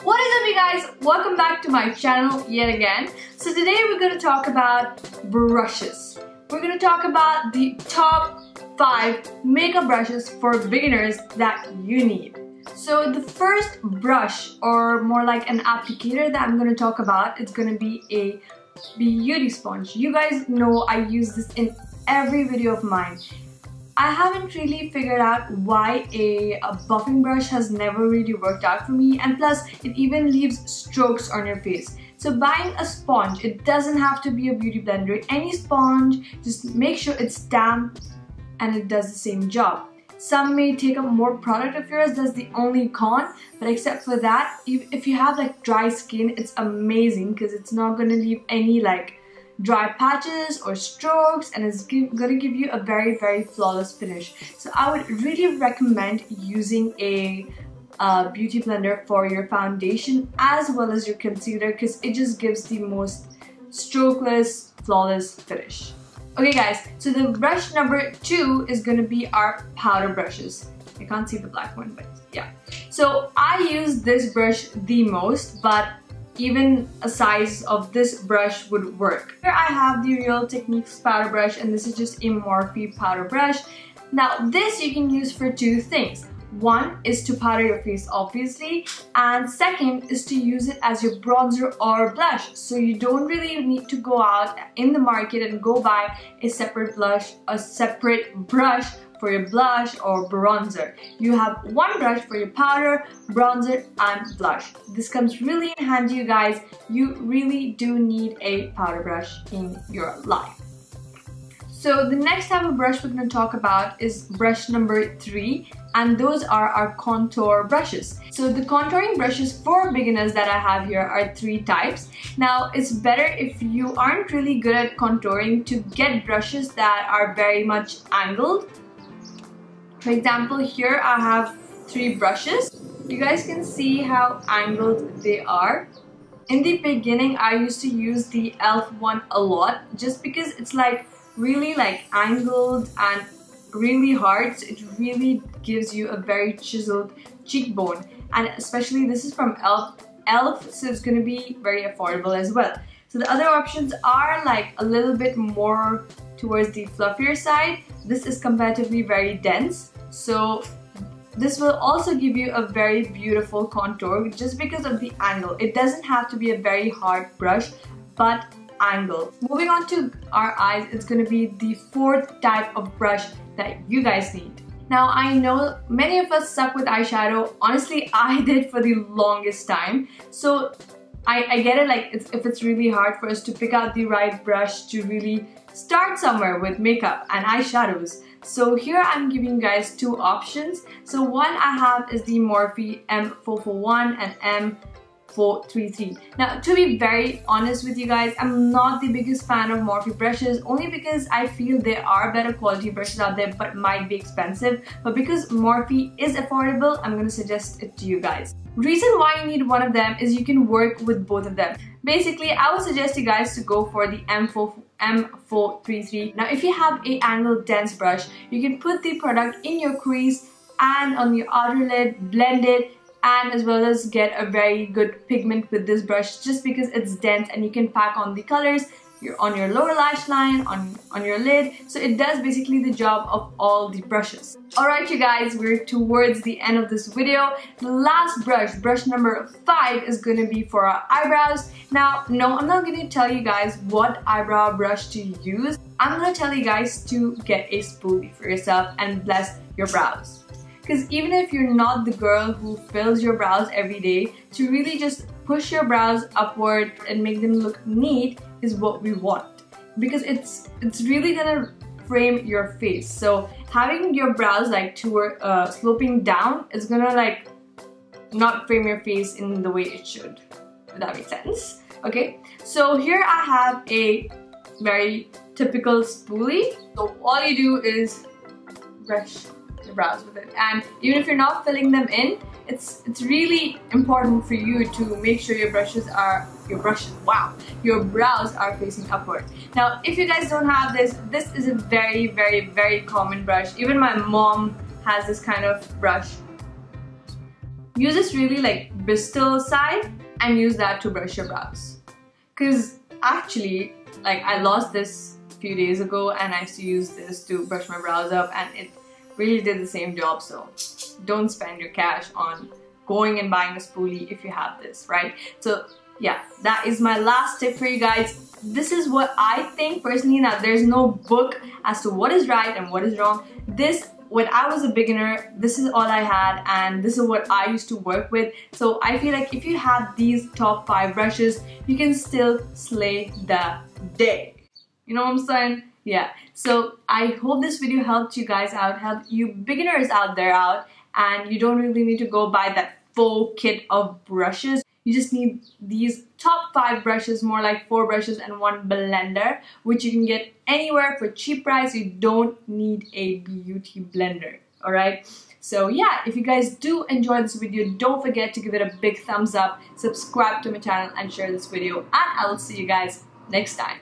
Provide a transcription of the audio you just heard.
What is up, you guys? Welcome back to my channel yet again. So today we're going to talk about brushes. We're going to talk about the top 5 makeup brushes for beginners that you need. So the first brush, or more like an applicator that I'm going to talk about, is going to be a beauty sponge. You guys know I use this in every video of mine. I haven't really figured out why a buffing brush has never really worked out for me, and plus it even leaves strokes on your face. So buying a sponge, it doesn't have to be a beauty blender. Any sponge, just make sure it's damp and it does the same job. Some may take up more product of yours, that's the only con, but except for that, if you have like dry skin, it's amazing because it's not going to leave any like dry patches or strokes, and it's going to give you a very flawless finish. So I would really recommend using a beauty blender for your foundation as well as your concealer, because it just gives the most strokeless, flawless finish. Okay guys, so the brush number 2 is going to be our powder brushes. I can't see the black one, but yeah. So I use this brush the most, but even a size of this brush would work. Here I have the Real Techniques powder brush, and this is just a Morphe powder brush. Now this you can use for 2 things. One is to powder your face, obviously, and second is to use it as your bronzer or blush. So you don't really need to go out in the market and go buy a separate brush for your blush or bronzer. You have one brush for your powder, bronzer and blush. This comes really in handy, you guys. You really do need a powder brush in your life. So the next type of brush we're going to talk about is brush number 3, and those are our contour brushes. So the contouring brushes for beginners that I have here are 3 types. Now it's better if you aren't really good at contouring to get brushes that are very much angled. For example, here I have 3 brushes. You guys can see how angled they are. In the beginning, I used to use the e.l.f. one a lot just because it's like really like angled and really hard. So it really gives you a very chiseled cheekbone, and especially this is from e.l.f. so it's going to be very affordable as well. So the other options are like a little bit more towards the fluffier side. This is comparatively very dense, so this will also give you a very beautiful contour just because of the angle. It doesn't have to be a very hard brush, but angle. Moving on to our eyes, it's going to be the 4th type of brush that you guys need. Now I know many of us suck with eyeshadow. Honestly, I did for the longest time. So I get it, like if it's really hard for us to pick out the right brush to really start somewhere with makeup and eyeshadows. So here I'm giving you guys 2 options. So one I have is the Morphe M441 and M433. Now to be very honest with you guys, I'm not the biggest fan of Morphe brushes, only because I feel there are better quality brushes out there but might be expensive. But because Morphe is affordable, I'm going to suggest it to you guys. Reason why you need one of them is you can work with both of them. Basically, I would suggest you guys to go for the M433. Now if you have a angled dense brush, you can put the product in your crease and on your outer lid, blend it, and as well as get a very good pigment with this brush just because it's dense, and you can pack on the colors on your lower lash line, on your lid. So it does basically the job of all the brushes. Alright you guys, we're towards the end of this video. The last brush number 5, is going to be for our eyebrows. Now, no, I'm not going to tell you guys what eyebrow brush to use. I'm going to tell you guys to get a spoolie for yourself and bless your brows. Because even if you're not the girl who fills your brows every day, to really just push your brows upward and make them look neat is what we want. Because it's really gonna frame your face. So having your brows like toward sloping down is gonna like not frame your face in the way it should. If that makes sense. Okay, so here I have a very typical spoolie. So all you do is brush your brows with it, and even if you're not filling them in, it's really important for you to make sure your brows are facing upward. Now if you guys don't have this is a very common brush. Even my mom has this kind of brush. use this really like bristle side and use that to brush your brows. Because actually, like, I lost this a few days ago and I used to use this to brush my brows up and it really did the same job. So don't spend your cash on going and buying a spoolie if you have this, right? So yeah, that is my last tip for you guys. This is what I think personally. Now, there's no book as to what is right and what is wrong. This, when I was a beginner, this is all I had and this is what I used to work with. So I feel like if you have these top 5 brushes, you can still slay the day. You know what I'm saying? Yeah. So I hope this video helped you guys out, helped you beginners out there out, and you don't really need to go buy that full kit of brushes. You just need these top 5 brushes, more like 4 brushes and 1 blender, which you can get anywhere for cheap price. You don't need a beauty blender, alright? So yeah, if you guys do enjoy this video, don't forget to give it a big thumbs up, subscribe to my channel and share this video, and I will see you guys next time.